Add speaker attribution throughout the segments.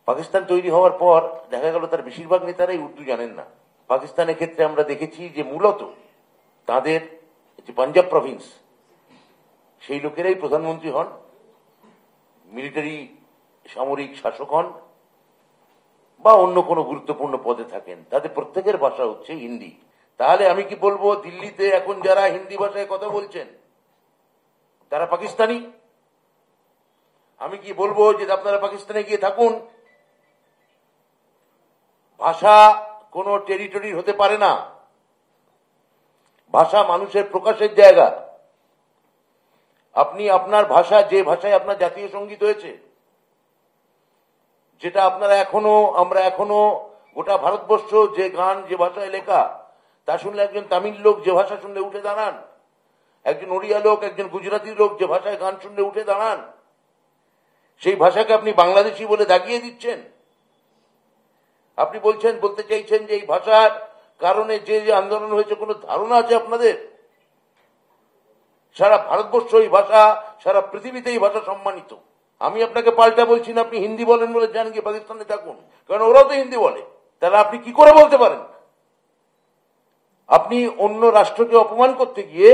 Speaker 1: পাকিস্তান তৈরি হওয়ার পর দেখা গেল তার বেশিরভাগ নেতারাই উর্দু জানেন না। পাকিস্তানের ক্ষেত্রে আমরা দেখেছি যে মূলত তাদের যে পাঞ্জাব প্রভিন্স সেই লোকেরাই প্রধানমন্ত্রী হন, মিলিটারি সামরিক শাসক হন বা অন্য কোনো গুরুত্বপূর্ণ পদে থাকেন, তাদের প্রত্যেকের ভাষা হচ্ছে হিন্দি। তাহলে আমি কি বলবো দিল্লিতে এখন যারা হিন্দি ভাষায় কথা বলছেন তারা পাকিস্তানি? আমি কি বলবো যে আপনারা পাকিস্তানে গিয়ে থাকুন? ভাষা কোনো টেরিটরি হতে পারে না। ভাষা মানুষের প্রকাশের জায়গা। আপনি আপনার ভাষা, যে ভাষায় আপনার জাতীয় সঙ্গীত হয়েছে, যেটা আমরা এখনো গোটা ভারতবর্ষ যে গান যে ভাষায় লেখা তা শুনলে একজন তামিল লোক যে ভাষা শুনলে উঠে দাঁড়ান, একজন ওড়িয়া লোক, একজন গুজরাটি লোক যে ভাষায় গান শুনলে উঠে দাঁড়ান, সেই ভাষাকে আপনি বাংলাদেশি বলে দাগিয়ে দিচ্ছেন। আপনি বলতে চাইছেন যে এই ভাষার কারণে যে আন্দোলন হয়েছে কোনো ধারণা আছে আপনাদের? সারা ভারতবর্ষ এই ভাষা, সারা পৃথিবীতে এই ভাষা সম্মানিত। আমি আপনাকে পাল্টা বলছি না আপনি হিন্দি বলেন বলে যান গিয়ে পাকিস্তানে থাকুন, কারণ ওরাও তো হিন্দি বলে। তাহলে আপনি কি করে বলতে পারেন? আপনি অন্য রাষ্ট্রকে অপমান করতে গিয়ে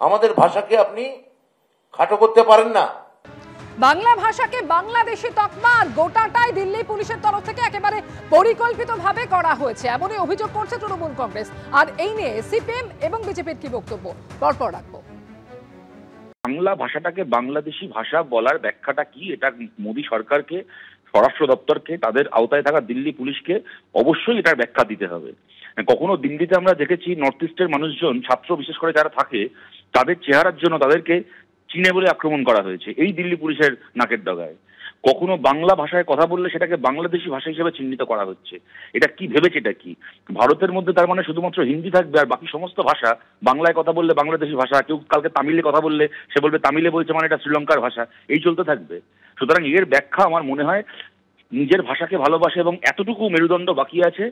Speaker 1: আমাদের ভাষাকে আপনি খাটো করতে পারেন না।
Speaker 2: বাংলা ভাষাকে বাংলাদেশি তকমা গোটাটাই দিল্লি পুলিশের তরফ থেকে একেবারে পরিকল্পিতভাবে করা হয়েছে, এমনই অভিযোগ করছে তৃণমূল কংগ্রেস। আর এই নিয়ে সিপিএম এবং বিজেপির কি বক্তব্য পরপর রাখবো।
Speaker 3: বাংলা ভাষাটাকে বাংলাদেশি ভাষা বলার ব্যাখ্যাটা কি, এটা মোদী সরকারকে, স্বরাষ্ট্র দপ্তরকে, তাদের আওতায় থাকা দিল্লি পুলিশকে অবশ্যই এটার ব্যাখ্যা দিতে হবে। কখনো দিল্লিতে আমরা দেখেছি নর্থ ইস্টের মানুষজন, ছাত্র বিশেষ করে যারা থাকে, তাদের চেহারার জন্য তাদেরকে চীনে বলে আক্রমণ করা হয়েছে এই দিল্লি পুলিশের নাকের ডগায়। কখনো বাংলা ভাষায় কথা বললে সেটাকে বাংলাদেশি ভাষা হিসেবে চিহ্নিত করা হচ্ছে। এটা কি ভেবেছে? এটা কি ভারতের মধ্যে তার মানে শুধুমাত্র হিন্দি থাকবে আর বাকি সমস্ত ভাষা, বাংলায় কথা বললে বাংলাদেশি ভাষা, কেউ কালকে তামিলে কথা বললে সে বলবে তামিলে বলছে মানে এটা শ্রীলঙ্কার ভাষা, এই চলতে থাকবে। সুতরাং এর ব্যাখ্যা আমার মনে হয় নিজের ভাষাকে ভালোবাসে এবং এতটুকু মেরুদণ্ড বাকি আছে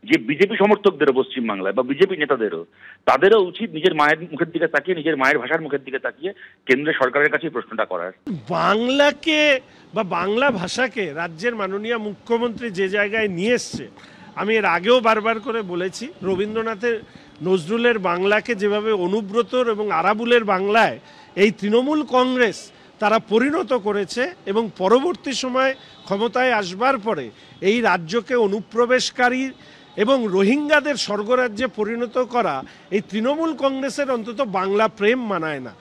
Speaker 3: যে বিজেপি সমর্থকদেরও পশ্চিমবাংলায় বা বিজেপি নেতাদেরও, তাদেরও উচিত নিজের মায়ের মুখের দিকে তাকিয়ে, নিজের মায়ের ভাষার মুখের দিকে তাকিয়ে কেন্দ্রের সরকারের কাছে প্রশ্নটা করার।
Speaker 4: বাংলাকে বা বাংলা ভাষাকে রাজ্যের মাননীয় মুখ্যমন্ত্রী যে জায়গায় নিয়ে এসছে, আমি এর আগেও বারবার করে বলেছি, রবীন্দ্রনাথের নজরুলের বাংলাকে যেভাবে অনুব্রতর এবং আরাবুলের বাংলায় এই তৃণমূল কংগ্রেস তারা পরিণত করেছে এবং পরবর্তী সময় ক্ষমতায় আসবার পরে এই রাজ্যকে অনুপ্রবেশকারী এবং রোহিঙ্গাদের স্বর্গরাজ্যে পরিণত করা এই তৃণমূল কংগ্রেসের অন্তত বাংলা প্রেম মানায় না।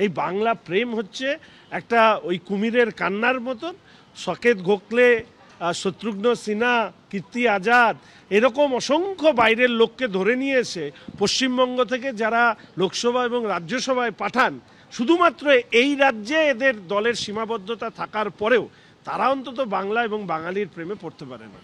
Speaker 4: এই বাংলা প্রেম হচ্ছে একটা ওই কুমিরের কান্নার মতন। সকেত গোখলে, শত্রুঘ্ন সিনহা, কীর্তি আজাদ এরকম অসংখ্য বাইরের লোককে ধরে নিয়ে এসে পশ্চিমবঙ্গ থেকে যারা লোকসভা এবং রাজ্যসভায় পাঠান, শুধুমাত্র এই রাজ্যে এদের দলের সীমাবদ্ধতা থাকার পরেও তারা অন্তত বাংলা এবং বাঙালির প্রেমে পড়তে পারে না।